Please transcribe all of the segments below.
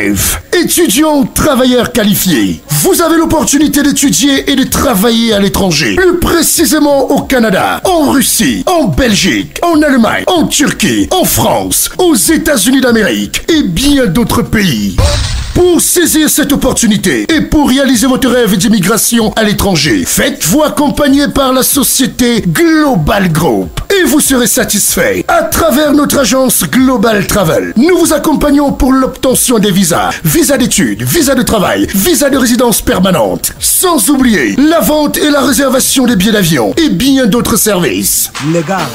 Rêve, étudiants, travailleurs qualifiés. Vous avez l'opportunité d'étudier et de travailler à l'étranger. Plus précisément au Canada, en Russie, en Belgique, en Allemagne, en Turquie, en France, aux États-Unis d'Amérique et bien d'autres pays. Pour saisir cette opportunité et pour réaliser votre rêve d'immigration à l'étranger, faites-vous accompagner par la société Global Group et vous serez satisfait. À travers notre agence Global Travel, nous vous accompagnons pour l'obtention des visas, visa d'études, visa de travail, visa de résidence permanente. Sans oublier la vente et la réservation des billets d'avion et bien d'autres services. Les gars,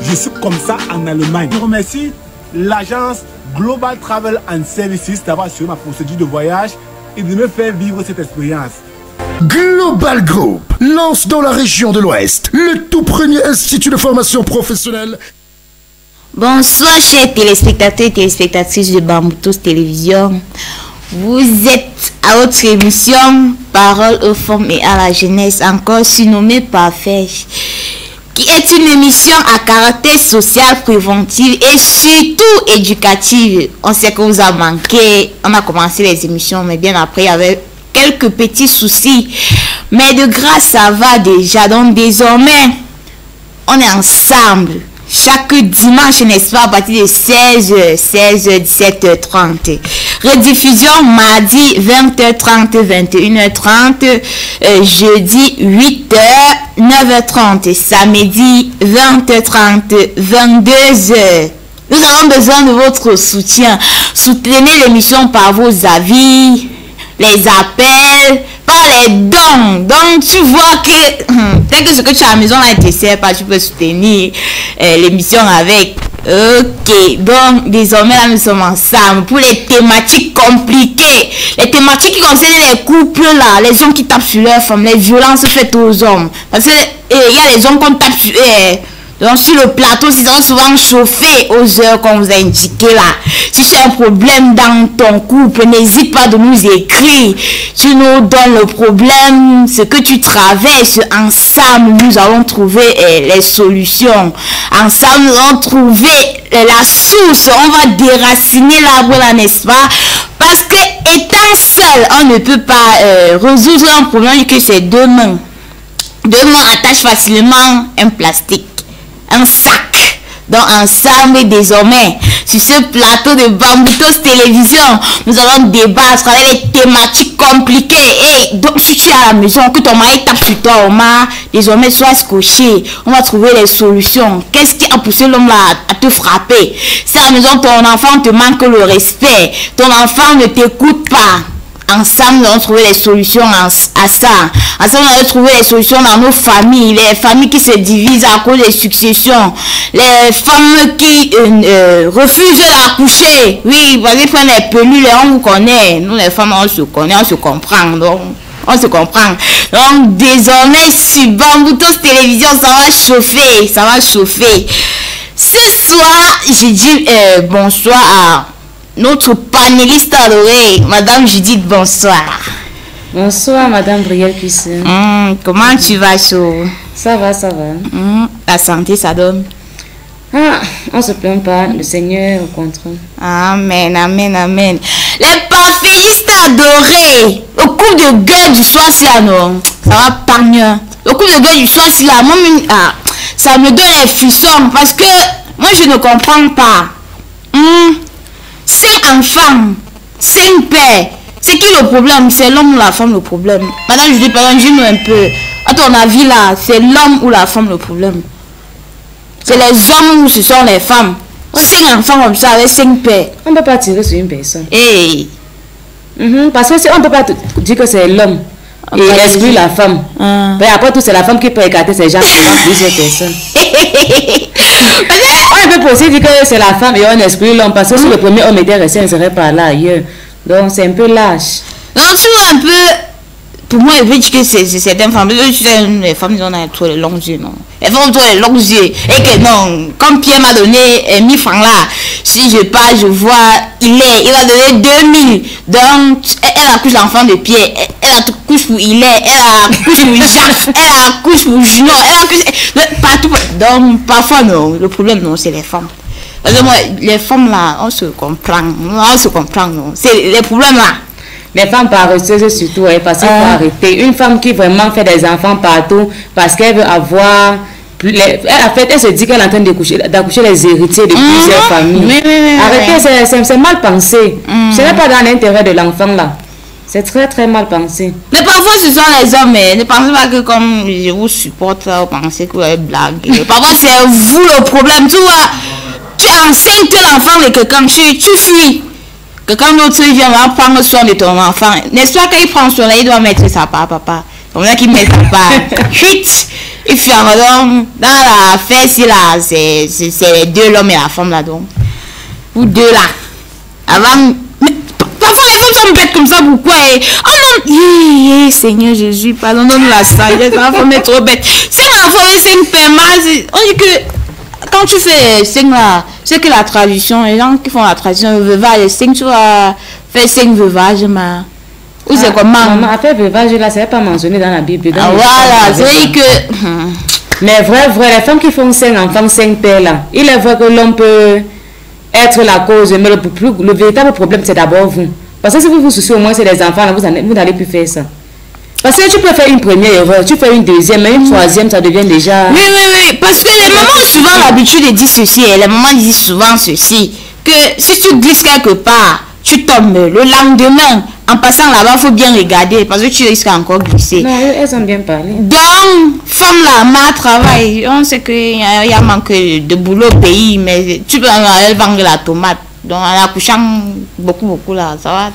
je suis comme ça en Allemagne. Je remercie l'agence Global Travel and Services d'avoir assuré ma procédure de voyage et de me faire vivre cette expérience. Global Group lance dans la région de l'Ouest le tout premier institut de formation professionnelle. Bonsoir chers téléspectateurs et téléspectatrices de Bamboutos Télévision. Vous êtes à votre émission Parole aux femmes et à la jeunesse, encore surnommée Parfait, qui est une émission à caractère social, préventive et surtout éducative. On sait que vous a manqué. On a commencé les émissions, mais bien après, il y avait quelques petits soucis. Mais de grâce, ça va déjà. Donc désormais, on est ensemble. Chaque dimanche, n'est-ce pas, à partir de 16h, 17h30. Rediffusion mardi 20h30, 21h30. Jeudi 8h, 9h30. Samedi 20h30, 22h. Nous avons besoin de votre soutien. Soutenez l'émission par vos avis, les appels, par les dons. Donc tu vois que dès que ce que tu as à la maison là ne te sert pas, tu peux soutenir l'émission avec. Ok, donc désormais là nous sommes ensemble pour les thématiques compliquées, les thématiques qui concernent les couples là, les hommes qui tapent sur leurs femmes, les violences faites aux hommes, parce que il y a les hommes qu'on tape sur donc sur le plateau, ils sont souvent chauffés aux heures qu'on vous a indiqué là. Si tu as un problème dans ton couple, n'hésite pas de nous écrire. Tu nous donnes le problème, ce que tu traverses. Ensemble, nous allons trouver les solutions. Ensemble, nous allons trouver la source. On va déraciner l'arbre là, n'est-ce pas? Parce que étant seul, on ne peut pas résoudre un problème que c'est deux mains. Deux mains attachent facilement un plastique, un sac. Donc ensemble désormais sur ce plateau de Bamboutos Télévision, nous allons débattre avec les thématiques compliquées. Et donc si tu es à la maison, que ton mari tape sur toi, Omar, désormais sois scotché. On va trouver les solutions. Qu'est-ce qui a poussé l'homme là à te frapper? Si à la maison ton enfant te manque le respect, ton enfant ne t'écoute pas, ensemble, nous allons trouver les solutions à ça. Ensemble, nous allons trouver les solutions dans nos familles. Les familles qui se divisent à cause des successions. Les femmes qui refusent d'accoucher. Oui, parce qu'ils prennent les pelules, on vous connaît. Nous, les femmes, on se connaît, on se comprend. Donc, on se comprend. Donc, désormais, sur Bamboutos Télévision, ça va chauffer. Ça va chauffer. Ce soir, j'ai dit bonsoir à notre panéliste adorée, Madame Judith, bonsoir. Bonsoir, Madame Brielle Puissant. Comment tu vas, Chou? Ça va, ça va. La santé, ça donne? Ah, on se plaint pas, le Seigneur au contrôle. Amen, amen, amen. Les parfaitistes adorés, le coup de gueule du soir, c'est là, non? Ça va pas mieux. Le coup de gueule du soir, c'est là. Moi, ça me donne les frissons parce que moi, je ne comprends pas. 5 enfants, 5 pères. C'est qui le problème? C'est l'homme ou la femme le problème? Madame, je dis, dis-nous un peu. À ton avis là, c'est l'homme ou la femme le problème? C'est les hommes ou ce sont les femmes? 5 enfants comme ça avec 5 pères. On ne peut pas tirer sur une personne. Hey. Parce que on ne peut pas dire que c'est l'homme et exclure la femme. Mais après tout, c'est la femme qui peut écarter ces gens devant plusieurs personnes. On peut aussi dire que c'est la femme et on exclut l'homme parce que si le premier homme était resté, on ne serait pas là ailleurs. Donc c'est un peu lâche. Non, tu vois un peu. Pour moi, il veut dire que c'est certaines femmes. Les femmes, ils ont trop les longs yeux, non? Elles font trop les longs yeux. Et que non, comme Pierre m'a donné 1000 francs là, si je pars, je vois, il va donner 2000. Donc, elle accouche l'enfant de Pierre. Elle accouche pour elle accouche pour Jacques, elle accouche pour Junior, elle accouche partout. Donc, parfois, non. Le problème, non, c'est les femmes. Parce que moi, les femmes là, on se comprend. On se comprend. C'est les problèmes là. Les femmes paresseuses surtout, parce qu'il faut arrêter. Une femme qui vraiment fait des enfants partout parce qu'elle veut avoir... En fait, elle se dit qu'elle est en train d'accoucher les héritiers de plusieurs familles. Arrêtez, c'est mal pensé. Ce n'est pas dans l'intérêt de l'enfant là. C'est très très mal pensé. Mais parfois ce sont les hommes. Ne pensez pas que comme je vous supporte, vous pensez que vous avez blague. Parfois c'est vous le problème. Tu vois, tu enceintes l'enfant de quelqu'un, tu fuis. Quelqu'un d'autre vient prendre soin de ton enfant. N'est-ce pas qu'il prend soin, il doit mettre sa part, papa. Comme ça qu'il met sa part. Chut! Il fait un dans la fesse là, c'est les deux, l'homme et la femme là donc. Vous deux là. Avant. Parfois les femmes sont bêtes comme ça, pourquoi? Oh non, Seigneur Jésus, pardonne-nous la sagesse, la femme est trop bête. C'est ma femme, c'est une permanence. On dit que quand tu fais 5 là, c'est que la tradition, les gens qui font la tradition, le veuvage, les 5, tu vas faire 5 veuvages, ma. Ou c'est comment? Maman, après veuvage là, c'est pas mentionné dans la Bible. Dans voilà, c'est que. Mais vrai, les femmes qui font 5 enfants, 5 pères là, il est vrai que l'homme peut être la cause, mais le véritable problème c'est d'abord vous. Parce que si vous vous souciez au moins c'est les enfants, là, vous n'allez plus faire ça. Parce que tu peux faire une première erreur, tu fais une deuxième, mais une troisième, ça devient déjà... Oui, parce que les mamans ont souvent l'habitude de dire ceci, et les mamans disent souvent ceci, que si tu glisses quelque part, tu tombes le lendemain, en passant là-bas, il faut bien regarder, parce que tu risques encore glisser. Non, elles ont bien parlé. Donc, femme là, ma travail, on sait qu'il y a manque de boulot au pays, mais tu peux aller vendre la tomate. Donc, en accouchant beaucoup là, ça va.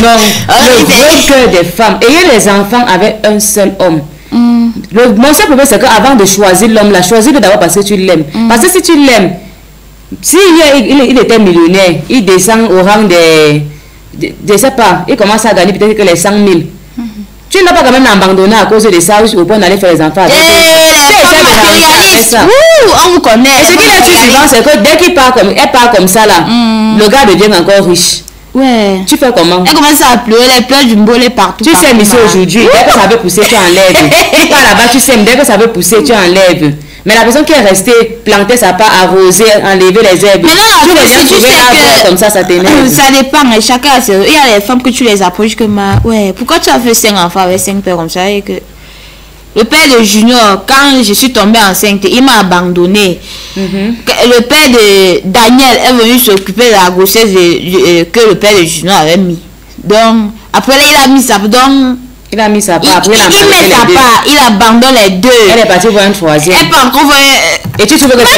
Non, le vrai cœur des femmes, ayez les enfants avec un seul homme. Mon seul problème, c'est qu'avant de choisir l'homme, là, choisis-le d'abord parce que tu l'aimes. Parce que si tu l'aimes, il était millionnaire, il descend au rang des... Je ne sais pas, il commence à gagner peut-être que les 100 000. Tu n'as pas quand même abandonné à cause de ça au point d'aller faire les enfants. On vous connaît. Et ce qu'il a dit souvent, c'est que dès qu'elle part comme ça, là, le gars devient encore riche. Ouais. Tu fais comment? Elle commence à pleurer, les pleurs du mbolé partout. Tu sèmes ici aujourd'hui, dès que ça veut pousser, tu enlèves. Tu pars là-bas, tu sèmes, dès que ça veut pousser, tu enlèves. Mais la personne qui est restée, planter sa part, arroser, enlever les herbes. Mais non, si tu sais que comme ça t'énerve. Ça dépend, mais chacun a ses... Il y a les femmes que tu les approches comme pourquoi tu as fait 5 enfants avec 5 pères comme ça et que le père de Junior, quand je suis tombée enceinte, il m'a abandonné. Le père de Daniel est venu s'occuper de la grossesse que le père de Junior avait mis. Donc, après là, il a mis sa part. Donc, il a mis sa part. Après, il abandonne les deux. Elle est partie voir une troisième. Elle peut encore voir... Et tu trouves que c'est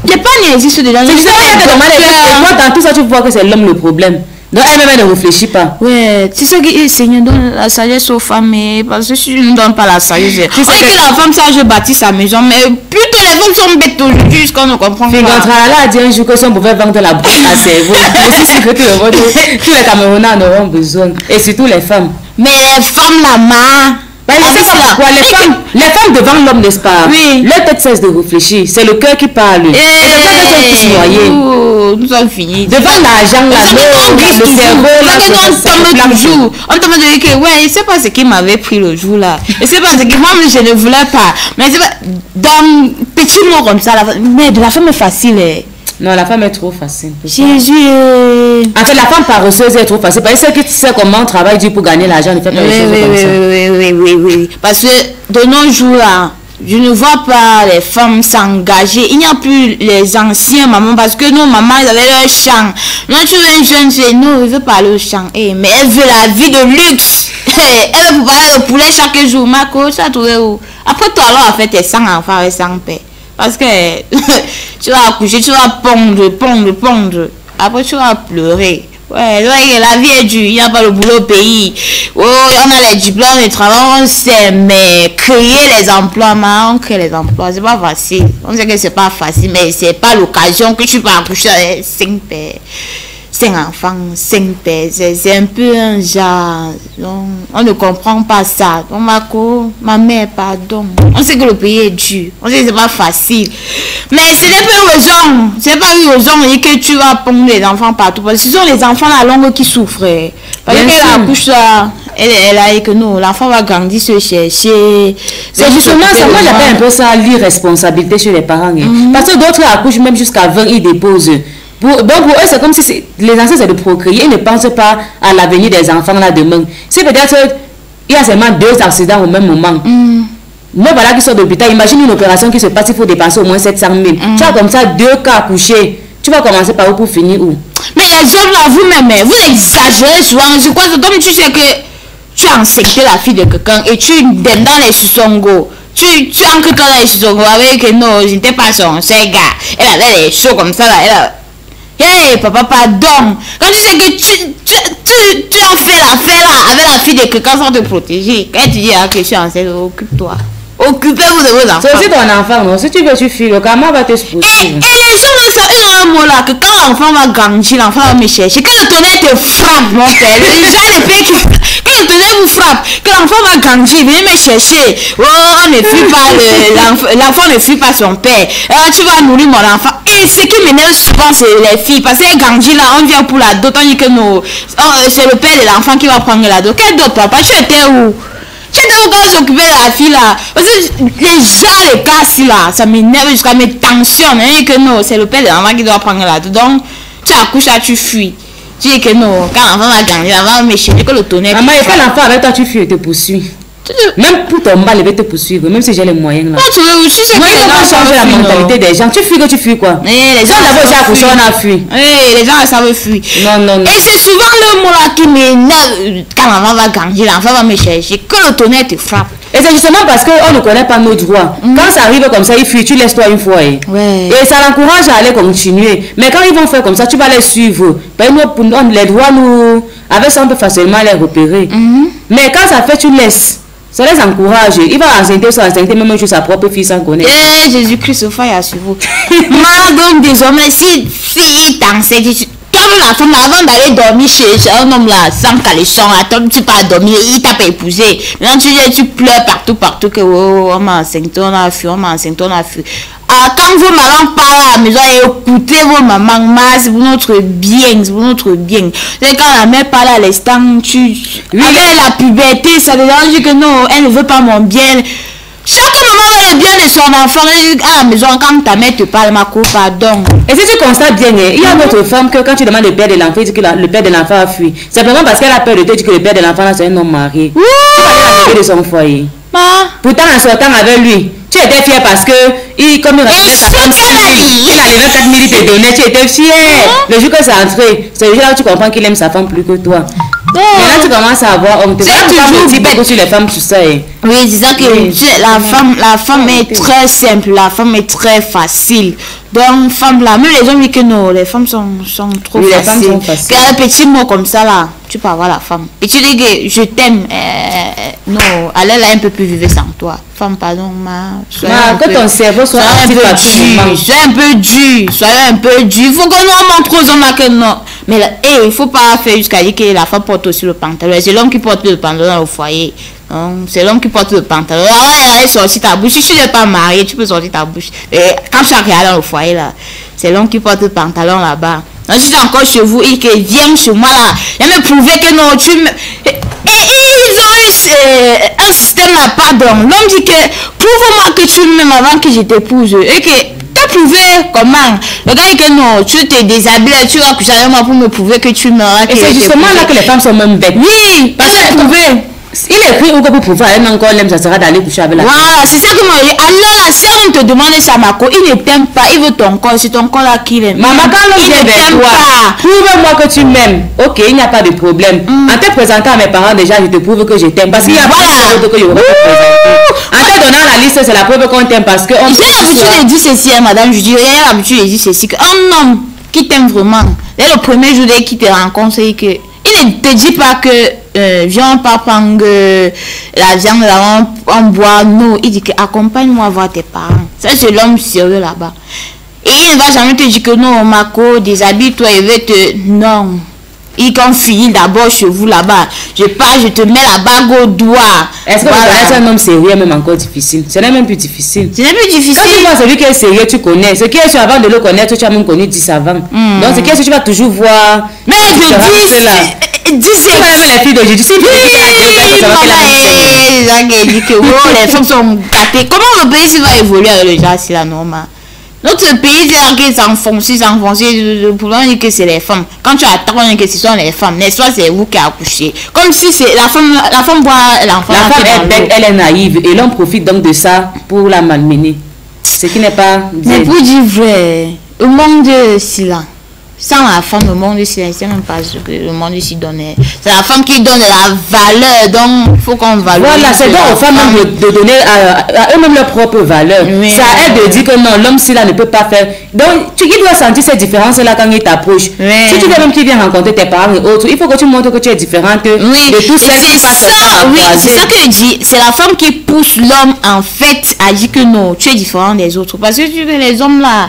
les plans n'existent déjà. C'est ça, et moi, dans tout ça, tu vois que c'est l'homme le problème. Donc elle-même, elle ne réfléchit pas. Ouais, c'est ça que Seigneur donne la sagesse aux femmes. Parce que si tu ne donnes pas la sagesse, tu sais que la femme sage bâtit sa maison, mais plutôt les femmes sont bêtes aujourd'hui, jusqu'on ne comprend pas. Là a dit un jour que si on pouvait vendre la boîte à cerveau, je suis que tous les Camerounais en auront besoin. Et surtout les femmes. Mais les femmes là-bas. Les femmes devant l'homme, n'est-ce pas? Oui. Leur tête cesse de réfléchir. C'est le cœur qui parle. Et c'est ça qu'elles sont tous noyées. Nous sommes finis. Devant l'argent, le cerveau, on te dit que, ouais, c'est pas ce qui m'avait pris le jour là. Et c'est pas ce que moi, je ne voulais pas. Mais c'est pas. Dans petit mot comme ça, mais de la femme est facile. Non, la femme est trop facile. Jésus. En fait, la femme paresseuse est trop facile. Parce que celle qui sait comment on travaille dur pour gagner l'argent, ne fait pas les choses comme ça. Oui. Parce que de nos jours là, je ne vois pas les femmes s'engager. Il n'y a plus les anciens mamans. Parce que nos mamans, ils avaient leur champ. Là, tu veux une jeune fille, non, elle veut pas aller au champ. Mais elle veut la vie de luxe. Elle veut préparer le poulet chaque jour. Marco, tu as trouvé où? Après toi, alors, en fait, t'es 100 enfants avec 100 pères. Parce que tu vas accoucher, tu vas pondre. Après, tu vas pleurer. Ouais, la vie est dure. Il n'y a pas le boulot au pays. Oh, on a les diplômes de travail, on sait, mais créer les emplois, on crée les emplois. C'est pas facile. On sait que c'est pas facile, mais c'est pas l'occasion que tu vas accoucher avec 5 pères. 5 enfants, 5 pères, c'est un peu un genre. Donc, on ne comprend pas ça. Donc, ma mère, pardon. On sait que le pays est dur. On sait que c'est pas facile. Mais ce n'est pas raison. C'est pas une raison que tu vas pondre les enfants partout. Parce que ce sont les enfants à longue qui souffrent. Parce qu'elle accouche là. elle a dit que non, l'enfant va grandir, se chercher. C'est justement ça, moi j'appelle un peu ça l'irresponsabilité chez les parents. Parce que d'autres accouchent même jusqu'à 20, ils déposent. Pour eux, c'est comme si les enfants c'est de procréer, ils ne pensent pas à l'avenir des enfants là demain. C'est peut-être il y a seulement 2 accidents au même moment. Mais voilà qui sont de l'hôpital, imagine une opération qui se passe, il faut dépenser au moins 700 000. Tu as comme ça 2 cas accouchés. Tu vas commencer par où pour finir où? Mais les hommes là, vous-même, vous exagérez souvent. Je crois que comme tu sais que tu as insulté la fille de quelqu'un et tu donnes dans les sous-songos. Tu ancres dans les sous-songos avec que non, je n'étais pas son gars. Elle avait les choses comme ça là. Hey, papa, pardon. Quand tu sais que tu as fait l'affaire là avec la fille de quelqu'un sans te protéger. Quand tu dis que je suis enceinte, occupe-toi. Occupez-vous de vos enfants. C'est aussi ton enfant, non? Si tu veux, tu fuis. Le karma va te poursuivre. Et les gens, ça, ils ont un mot là, que quand l'enfant va grandir, l'enfant va me chercher. Que le tonnerre te frappe, mon père. Les gens, les pères qui... Que le tonnerre vous frappe, que l'enfant va grandir, venez me chercher. Oh, on ne fuit pas l'enfant ne fuit pas son père. Tu vas nourrir mon enfant. Et ce qui m'énerve souvent, c'est les filles. Parce qu'elles grandissent là, on vient pour la dot, on dit que non. C'est le père de l'enfant qui va prendre la dot. Quel dot, papa? Tu étais où? Tu étais où quand s'occuper de la fille là? Parce que les gens, les cassent là, ça m'énerve jusqu'à me tensionne. Hein, que non, c'est le père de l'enfant qui doit prendre la dot. Donc, tu accouches là, tu fuis. Tu dis que non, quand l'enfant va grandir, l'enfant va me chercher, que le tonnerre. Maman, et quand l'enfant avec toi, tu fuis et te poursuit. Même pour ton mal, il va te poursuivre, même si j'ai les moyens là. Non, tu sais moi, que les gens changer la mentalité des gens. Tu fuis que tu fuis quoi? Les gens d'abord j'ai accouché, on a fui. Les gens savent fuir. Non. Et c'est souvent le mot là qui m'énerve. Quand l'enfant va grandir, l'enfant va me chercher, que le tonnerre te frappe. Et c'est justement parce qu'on ne connaît pas nos droits. Quand ça arrive comme ça, il fuit, tu laisses toi une fois. Ouais. Et ça l'encourage à aller continuer. Mais quand ils vont faire comme ça, tu vas les suivre. Les droits, nous, avec ça, on peut facilement les repérer. Mais quand ça fait, tu laisses. Ça les encourage. Il va enceinte même sur sa propre fille sans connaître. Eh, Jésus-Christ, au faille sur vous. Donc, désormais, si t'enceinte, toi-même la femme, avant d'aller dormir chez un homme là, sans caleçon, attends, tu pars dormir, il t'a pas épousé. Maintenant, tu pleures partout, que oh, on m'a enceinte, on a fui. Quand vos mamans parlent à la maison, écoutez vos mamans, c'est pour notre bien, C'est quand la mère parle à l'instant, avec la puberté, ça dérange que non, elle ne veut pas mon bien. Chaque maman veut le bien de son enfant. À la maison, quand ta mère te parle, ma cour, pardon. Et si tu constates bien, il y a d'autres femmes que quand tu demandes le père de l'enfant, il dit que le père de l'enfant a fui. Simplement parce qu'elle a peur de te dire que le père de l'enfant, c'est un homme marié. Tu vas aller de son foyer. Pourtant, en sortant avec lui, tu étais fière parce que, comme il avait 4 000, il te donnait, tu étais fière. Le jour que c'est entré, c'est le jour là où tu comprends qu'il aime sa femme plus que toi. Mais là, tu commences à avoir honte. C'est toujours beaucoup sur les femmes, tu sais. Oui, c'est ça que la femme est très simple, la femme est très facile. Donc, femme là, même les hommes disent que non, les femmes sont trop faciles. Les femmes sont faciles. Un petit mot comme ça là, tu peux avoir la femme. Et tu dis que je t'aime, non, elle est un peu plus vivre sans toi. Femme, pardon, que ton cerveau soit un peu dur. Soyez un peu dur. Il faut que nous montre aux hommes que non. Mais là, il ne faut pas faire jusqu'à dire que la femme porte aussi le pantalon. C'est l'homme qui porte le pantalon au foyer. C'est l'homme qui porte le pantalon. Elle sortit ta bouche. Si tu n'es pas marié, tu peux sortir ta bouche. Et quand tu arrives dans le foyer, là, c'est l'homme qui porte le pantalon là-bas. Donc, si tu es encore chez vous et que viens chez moi là, il me prouver que non, tu me... Et ils ont eu un système là, pardon. L'homme dit que prouve-moi que tu m'aimes avant que je t'épouse. Et que t'as prouvé comment? Le gars dit que non, tu te déshabilles, tu vas coucher avec moi pour me prouver que tu m'auras. Et c'est justement là que les femmes sont même bêtes. Oui, parce que prouver. Il est pris ou que pour pouvoir, elle encore l'aime, ça sera d'aller coucher avec la femme. Voilà, c'est ça que moi j'ai dit. Alors là, si on te demande ça, Mako, il ne t'aime pas, il veut ton corps, c'est ton corps là qu'il aime. Maman, quand l'homme vient vers toi, prouve-moi que tu m'aimes. Ok, il n'y a pas de problème. En te présentant à mes parents, déjà, je te prouve que je t'aime. Parce qu'il y a pas de que je vais te présenter. En te donnant la liste, c'est la preuve qu'on t'aime parce que. J'ai l'habitude de dire ceci, hein, madame, je dis, j'ai l'habitude de dire ceci, qu'un homme qui t'aime vraiment, dès le premier jour qu'il te rencontre, c'est que. Il ne te dit pas que viens pas prendre la viande là, on boit. Non, il dit que accompagne-moi voir tes parents. Ça, c'est l'homme sérieux là-bas. Et il ne va jamais te dire que non, Mako, déshabille-toi, il veut te. Non. Il confie d'abord chez vous là-bas. Je pars, je te mets la bague au doigt. Est-ce que vous connaissez un homme sérieux, même encore difficile? Ce n'est même plus difficile. Ce n'est plus difficile. Quand tu vois celui qui est sérieux, tu connais. Ce qui est sûr, avant de le connaître, tu as même connu 10 avant. Donc, ce qui est sûr, tu vas toujours voir. Mais je dis, les filles d'aujourd'hui, si dit que les femmes sont gâtées. Comment le pays va évoluer avec le genre, c'est la norme? Notre pays, c'est s'enfoncer. Pour nous, on dit que c'est les femmes. Quand tu attends, on dit que ce sont les femmes. N'est-ce pas, c'est vous qui accouchez. Comme si c'est la femme voit l'enfant. La femme est bête, elle est naïve. Et l'on profite donc de ça pour la malmener. Ce qui n'est pas... Mais pour dire vrai, le monde, c'est là. Sans la femme, le monde ici, c'est même pas ce que le monde ici donne. C'est la femme qui donne la valeur, donc il faut qu'on valorise. Voilà, c'est donc aux femmes de donner à eux-mêmes leur propre valeur. Oui, c'est à elles de dire que non, l'homme si là ne peut pas faire. Donc tu dois sentir cette différence-là quand il t'approche. Oui. Si tu veux même qu'il vient rencontrer tes parents et autres, il faut que tu montres que tu es différente de tout ça. C'est ça, oui, c'est ça que je dis. C'est la femme qui pousse l'homme en fait à dire que non, tu es différent des autres. Parce que tu veux les hommes là.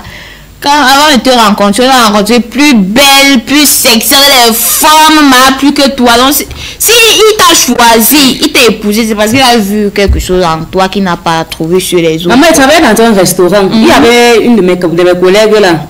Quand avant de te rencontrer, tu as rencontré plus belle, plus sexuelle, les femmes plus que toi. Donc, si il t'a choisi, il t'a épousé, c'est parce qu'il a vu quelque chose en toi qu'il n'a pas trouvé sur les autres. Maman, elle travaillait dans un restaurant. Il y avait une de mes collègues là.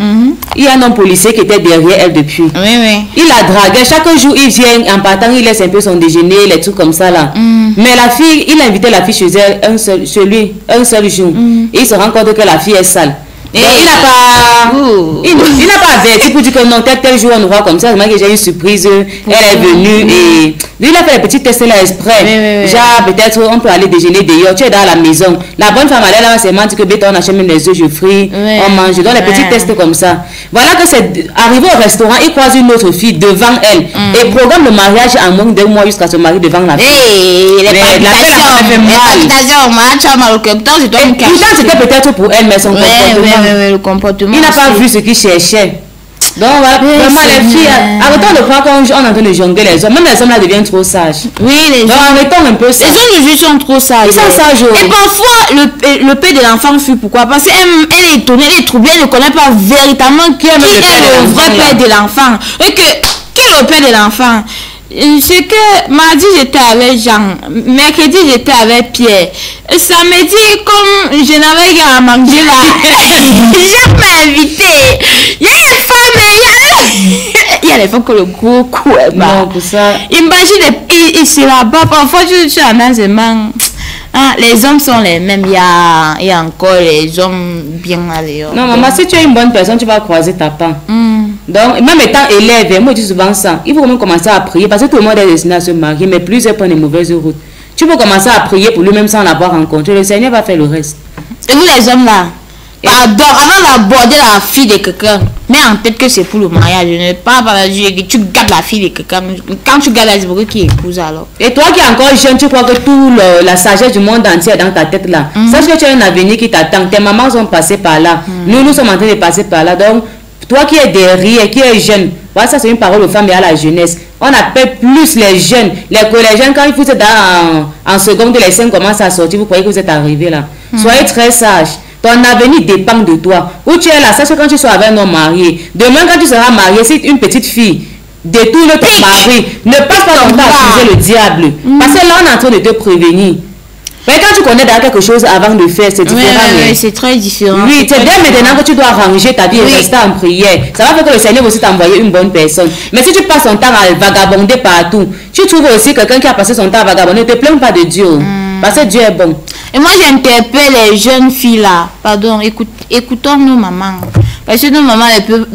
Il y a un homme policier qui était derrière elle depuis. Oui, oui. Il la draguait. Chaque jour, il vient en partant, il laisse un peu son déjeuner, les trucs comme ça là. Mais la fille, il invitait la fille chez elle un seul jour. Et il se rend compte que la fille est sale. Et il n'a pas averti pour dire que non, tel jour on voit comme ça. Moi que j'ai eu une surprise, elle est venue et lui il a fait les petits tests là exprès. Genre peut-être on peut aller déjeuner dehors, tu es dans la maison. La bonne femme elle là c'est dit que bête on achète même les œufs je fris, on mange, donc les petits tests comme ça. Voilà que c'est arrivé au restaurant, il croise une autre fille devant elle et programme le mariage en moins de 2 mois jusqu'à se marier devant la fille. Pourtant c'était peut-être pour elle mais son comportement. Le comportement. Il n'a pas vu ce qu'il cherchait. Donc voilà, vraiment les filles, arrêtons de croire qu'on est en train de jongler les hommes. Même les hommes là deviennent trop sages. Oui, les donc arrêtons un peu ça. Les hommes aujourd'hui sont trop sages. Ils sont sages. Et parfois, le père de l'enfant fuit. Pourquoi? Parce qu'elle est étonnée, elle est troublée, elle ne connaît pas véritablement qui est le vrai père de l'enfant. Et que, qui est le père de l'enfant? C'est que mardi j'étais avec Jean, mercredi j'étais avec Pierre. Samedi, comme je n'avais qu'à manger là, je m'ai invité. Il y a les femmes, il y a les femmes que le gros coup est bas. Non, pour ça. Imagine, ici là-bas, parfois tu suis en enseignement. Les hommes sont les mêmes, il y a encore les hommes bien allés. Non, maman, si tu es une bonne personne, tu vas croiser ta part. Donc, même étant élève, moi je dis souvent ça, il faut même commencer à prier parce que tout le monde est destiné à se marier, mais plusieurs prennent des mauvaises routes. Tu peux commencer à prier pour lui-même sans l'avoir rencontré, le Seigneur va faire le reste. Et vous les hommes là, pardon, avant d'aborder la fille de quelqu'un, mets en tête que c'est pour le mariage, je ne parle pas que tu gardes la fille de quelqu'un, quand tu gardes la fille, qui épouse alors. Et toi qui es encore jeune, tu crois que toute la sagesse du monde entier est dans ta tête là. Sache que tu as un avenir qui t'attend, tes mamans sont passées par là, nous sommes en train de passer par là, donc toi qui es derrière, qui es jeune, voilà, ça c'est une parole aux femmes et à la jeunesse. On appelle plus les jeunes, les collégiens, quand vous êtes en seconde, les 5 commencent à sortir, vous croyez que vous êtes arrivés là. Soyez très sages. Ton avenir dépend de toi. Où tu es là, sache que quand tu seras avec un homme marié, demain quand tu seras marié, si une petite fille détourne ton mari, ne passe pas ton temps à accuser le diable. Parce que là, on est en train de te prévenir. Mais quand tu connais quelque chose avant de faire, c'est différent. Oui, c'est très différent. Oui, c'est dès maintenant que tu dois ranger ta vie et rester en prière. Ça va faire que le Seigneur aussi t'envoyer une bonne personne. Mais si tu passes ton temps à vagabonder partout, tu trouves aussi quelqu'un qui a passé son temps à vagabonder, ne te plains pas de Dieu. Parce que Dieu est bon. Et moi, j'interpelle les jeunes filles là. Pardon, écoutons nos mamans. Parce que nos mamans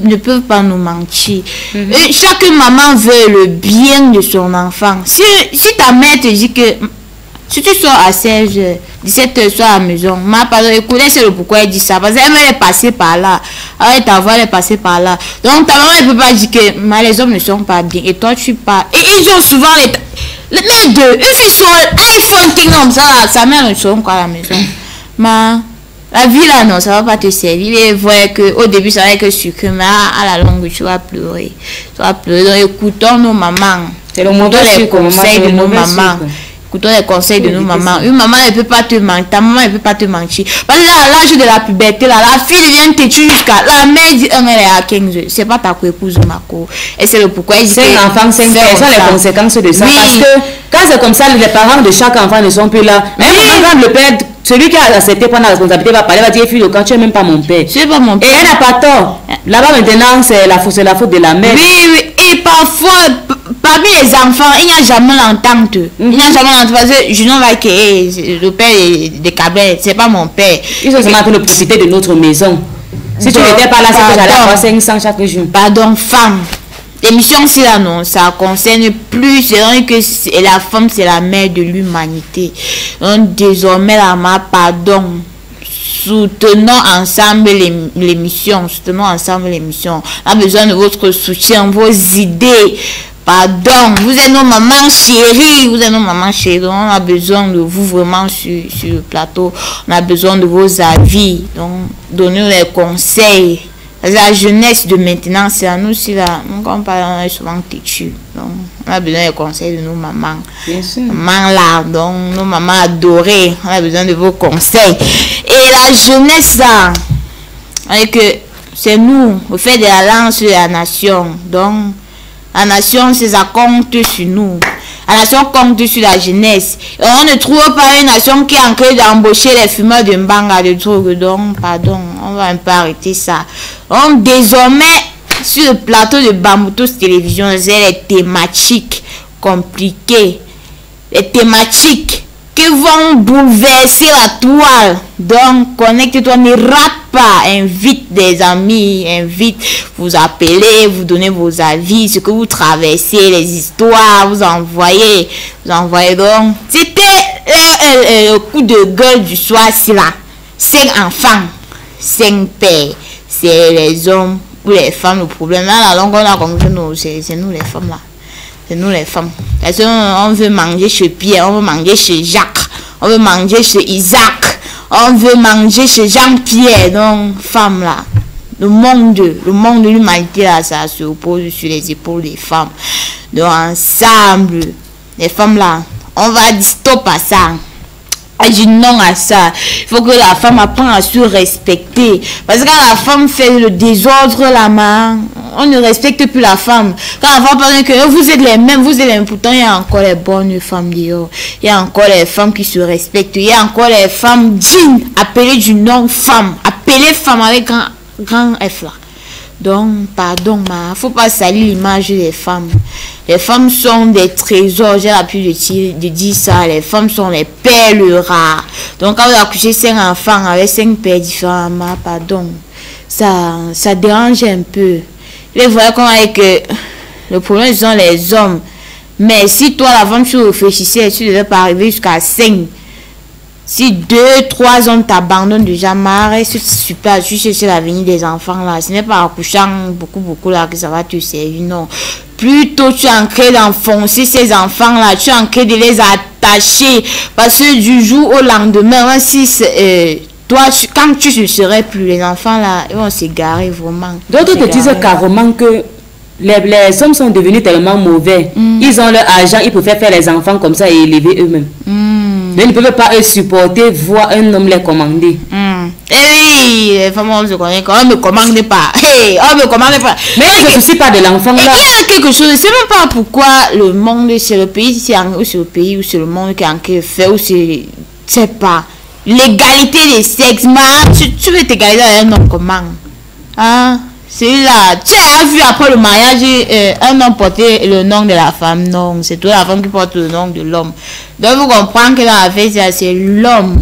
ne peuvent pas nous mentir. Et chaque maman veut le bien de son enfant. Si ta mère te dit que si tu sors à 16h, 17h, sois à la maison, pardon, écoutez, c'est le pourquoi elle dit ça. Parce qu'elle est passée par là. Elle est passée par là. Donc ta maman ne peut pas dire que les hommes ne sont pas bien. Et toi, tu pars. Et ils ont souvent les deux. Une fille sur iPhone, comme ça, sa mère ne sont pas à la maison. La vie là, non, ça va pas te servir. Il est vrai qu'au début, ça va être sucré, mais à la longue, tu vas pleurer. Tu vas pleurer. Donc écoutons nos mamans. C'est le mauvais conseil de nos mamans. Écoutons les conseils de nos mamans. Une maman ne peut pas te mentir. Ta maman ne peut pas te mentir. Parce que là, à l'âge de la puberté, là, la fille devient têtue jusqu'à la mère dit elle est à 15 ans. C'est pas ta co-épouse, ma co. Et c'est le pourquoi il dit. 5 enfants, 5 pères. Quelles sont les conséquences de ça? Parce que quand c'est comme ça, les parents de chaque enfant ne sont plus là. Même quand le père, celui qui a accepté prendre la responsabilité, va parler, va dire fille, quand tu n'es même pas mon père. Tu n'es pas mon père. Et elle n'a pas tort. Là-bas maintenant, c'est la faute de la mère. Oui. Et parfois. parmi les enfants, il n'y a jamais l'entente. Il n'y a jamais l'entente parce que je ne vois que le père des Cabets, c'est pas mon père. Ils sont seulement en train de profiter de notre maison. Si tu n'étais pas là, c'est que j'allais avoir 500 chaque jour. Pardon, femme. L'émission, c'est là, non, ça concerne plus, c'est vrai que la femme, c'est la mère de l'humanité. Donc, désormais, la mère, pardon. Soutenons ensemble l'émission. Soutenons ensemble l'émission. On a besoin de votre soutien, vos idées. Pardon, vous êtes nos mamans chéries. Vous êtes nos mamans chéries. On a besoin de vous vraiment sur le plateau. On a besoin de vos avis. Donc, donnez-nous les conseils. La jeunesse de maintenant, c'est à nous aussi là. On est souvent têtus. Donc, on a besoin des conseils de nos mamans. Bien sûr. Maman là, donc nos mamans adorées. On a besoin de vos conseils. Et la jeunesse là, c'est nous, au fait de la lance de la nation. Donc, la nation, c'est ça compte sur nous. La nation compte sur la jeunesse. Et on ne trouve pas une nation qui est en train d'embaucher les fumeurs de mbanga, de drogue. Donc, pardon, on va un peu arrêter ça. Donc, désormais, sur le plateau de Bamboutos Télévision, c'est les thématiques compliquées. Les thématiques qui vont bouleverser la toile. Donc, connecte-toi, ne rate pas. Invite des amis, invite, vous appelez, vous donnez vos avis, ce que vous traversez, les histoires, vous envoyez. Donc, c'était le coup de gueule du soir, c'est là. 5 enfants, 5 pères, c'est les hommes ou les femmes, le problème. Là, la langue, on a compris, c'est nous les femmes là. C'est nous les femmes. Parce qu'on veut manger chez Pierre, on veut manger chez Jacques, on veut manger chez Isaac, on veut manger chez Jean-Pierre. Donc, femmes là, le monde de l'humanité là, ça se repose sur les épaules des femmes. Donc, ensemble, les femmes là, on va dire stop à ça. Je dis non à ça. Il faut que la femme apprenne à se respecter. Parce que quand la femme fait le désordre là, on ne respecte plus la femme. Quand la femme parle que vous êtes les mêmes, vous êtes les mêmes. Pourtant, il y a encore les bonnes femmes dehors. Il y a encore les femmes qui se respectent. Il y a encore les femmes dignes, appelées du nom femme. Appelées femme avec grand F là. Donc, pardon, il ne faut pas salir l'image des femmes. Les femmes sont des trésors, j'ai l'habitude de dire ça. Les femmes sont les perles rares. Donc, quand vous accouchez 5 enfants avec 5 pères différents, pardon, ça dérange un peu. Les voilà qu'on a que le problème, ce sont les hommes. Mais si toi, la femme, tu réfléchissais, tu ne devais pas arriver jusqu'à 5. Si 2, 3 hommes t'abandonnent déjà, c'est super, tu cherches l'avenir des enfants là. Ce n'est pas en couchant beaucoup là que ça va te servir, non. Plutôt tu es en train d'enfoncer ces enfants là, tu es en train de les attacher. Parce que du jour au lendemain, si toi, quand tu ne serais plus, les enfants là, ils vont s'égarer vraiment. D'autres te disent carrément que les hommes sont devenus tellement mauvais. Ils ont leur argent, ils préfèrent faire les enfants comme ça et élever eux-mêmes. Mais ils ne peuvent pas supporter voir un homme les commander. Eh oui, les femmes, on se connaît quand on ne commande pas. Hey, on ne commande pas. Mais ils ne se soucient pas de l'enfant là. Il y a quelque chose, je ne sais même pas pourquoi le monde, c'est le pays, ou c'est le pays, ou c'est le monde qui a fait, ou c'est, je sais pas. L'égalité des sexes, tu veux t'égaliser avec un homme comment? Hein? C'est là, tu as vu après le mariage, un homme porter le nom de la femme. Non, c'est toi la femme qui porte le nom de l'homme. Donc vous comprenez que dans la fête, c'est l'homme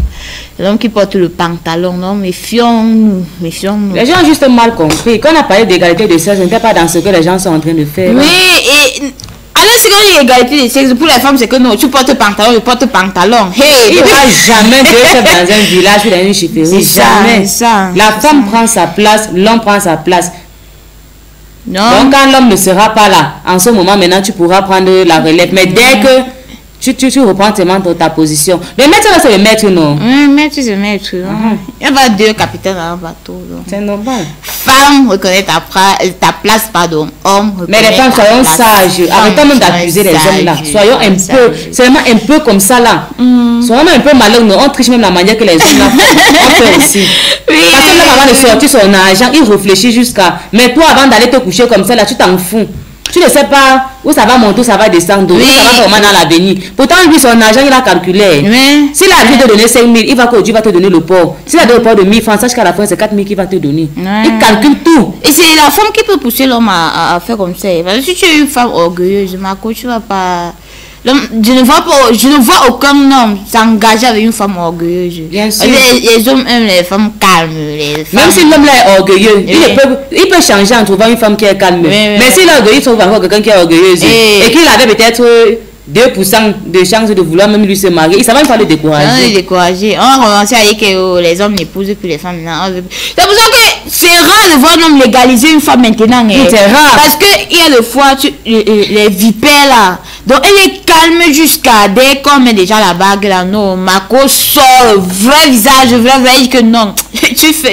qui porte le pantalon. Non, méfions-nous. Les gens ont juste mal compris. Quand on a parlé d'égalité de sexe, ce n'était pas dans ce que les gens sont en train de faire. Oui, et alors c'est quand il y a égalité de sexe, pour les femmes, c'est que non, tu portes pantalon, je porte pantalon. Hey, il ne va jamais faire dans un village ou dans une chifferie. Jamais. La femme prend sa place, l'homme prend sa place. Non. Donc quand l'homme ne sera pas là, en ce moment maintenant tu pourras prendre la relève. Mais dès que tu reprends ta position. Le maître là c'est le maître, non? Oui, maître c'est le maître. Il y a 2 capitaines dans un bateau. C'est normal. Femme, reconnais ta place, pardon. Homme, mais les femmes, soyons sages. Arrêtons même d'accuser les hommes là. Soyons un peu, seulement un peu comme ça là. Soyons un peu malheureux. On triche même la manière que les hommes là font aussi. Oui. Parce que même avant de sortir son argent, il réfléchit jusqu'à. Mais toi, avant d'aller te coucher comme ça là, tu t'en fous. Tu ne sais pas où ça va monter, où ça va descendre, où ça va vraiment dans l'avenir. Pourtant, lui, son argent, il a calculé. S'il a envie de donner 5 000, il va qu'aujourd'hui va te donner le port. S'il a donné le port de 1000 francs, sache qu'à la fin, c'est 4 000 qu'il va te donner. Il calcule tout. Et c'est la femme qui peut pousser l'homme à faire comme ça. Parce que si tu es une femme orgueilleuse, Marco, tu vas pas... Je ne vois aucun homme s'engager avec une femme orgueilleuse. Bien sûr. Les hommes aiment les femmes calmes. Même si l'homme là est orgueilleux, il peut changer en trouvant une femme qui est calme. Mais s'il est orgueilleux, il trouve encore quelqu'un qui est orgueilleuse. Et qu'il avait peut-être 2% de chance de vouloir même lui se marier, ça va même pas le décourager. Non, le décourager. On a commencé à dire que les hommes n'épousent plus les femmes. C'est pour ça que c'est rare de voir un homme légaliser une femme maintenant. C'est rare. Parce qu'il y a des fois, les vipères là. Donc elle est calme jusqu'à dès qu'on met déjà la bague là. Non, Marco sort le vrai visage, le vrai que non.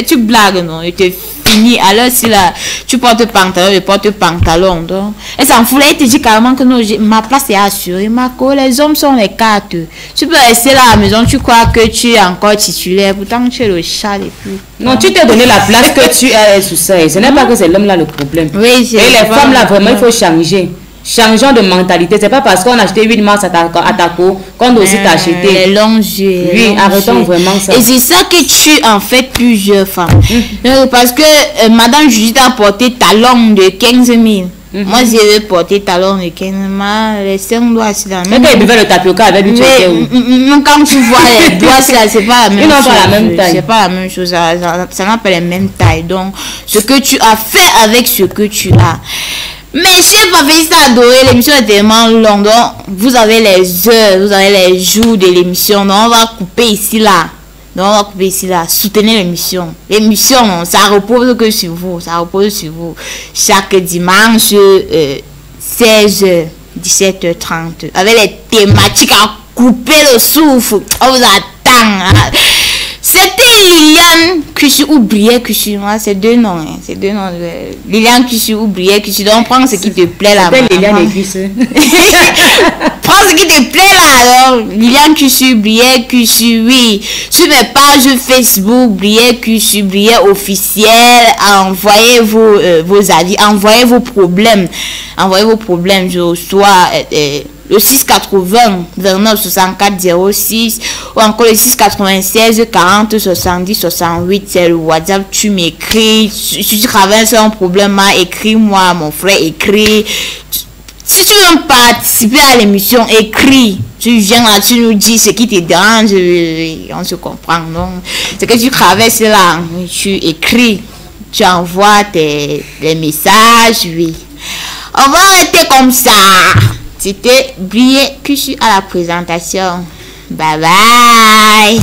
Tu blagues, non. Il te fini. Alors si là, tu portes pantalon, je porte pantalon. Donc, elle s'en fout. Elle te dit carrément que non, ma place est assurée. Marco, les hommes sont les cartes. Tu peux rester là à la maison, tu crois que tu es encore titulaire. Pourtant, tu es le chat et puis. Non, tu t'es donné la place que tu es sous ça. Ce n'est pas que c'est l'homme là le problème. Oui, et les femmes là, vraiment, il faut changer. Changeons de mentalité. C'est pas parce qu'on a acheté 8 mars à ta cour qu'on doit aussi t'acheter. Les longs yeux. Oui, arrêtons vraiment ça. Et c'est ça que tu en fais plusieurs femmes. Parce que Madame Judith a porté talon de 15 000. Moi, j'ai porté talon de 15 000. Les 5 doigts, c'est la même. Mais tu buvais le tapioca avec du quand tu vois les doigts, c'est pas la même chose. Pas la même taille. C'est pas la même chose. Ça n'a pas la même taille. Donc, ce que tu as fait avec ce que tu as. Mais chef Faféista adoré, l'émission est tellement longue, donc vous avez les heures, vous avez les jours de l'émission, donc on va couper ici là. Soutenez l'émission. L'émission, ça repose que sur vous, Chaque dimanche, 16h, 17h30, avec les thématiques à couper le souffle. On vous attend. C'était Liliane Cussu ou Brière Cussu. C'est deux noms. C'est deux noms. Liliane Cussu ou Brière Cussu. Donc prends ce qui te plaît là. Liliane Cussu. Prends ce qui te plaît là. Alors, Liliane Cussu, Brière Cussu, oui. Sur mes pages Facebook, Brière Cussu, Brière officielle. Envoyez vos avis. Envoyez vos problèmes. Je reçois le 680 29 64 06 ou encore le 696 40 70 68. C'est le WhatsApp. Tu m'écris. Si tu travailles sur un problème, écris-moi, mon frère, écris. Si tu veux participer à l'émission, écris. Tu viens là, tu nous dis ce qui te dérange. On se comprend, non? C'est que tu traverses là, tu écris, tu envoies les messages, oui. On va arrêter comme ça. C'était Brière Cussu à la présentation. Bye bye.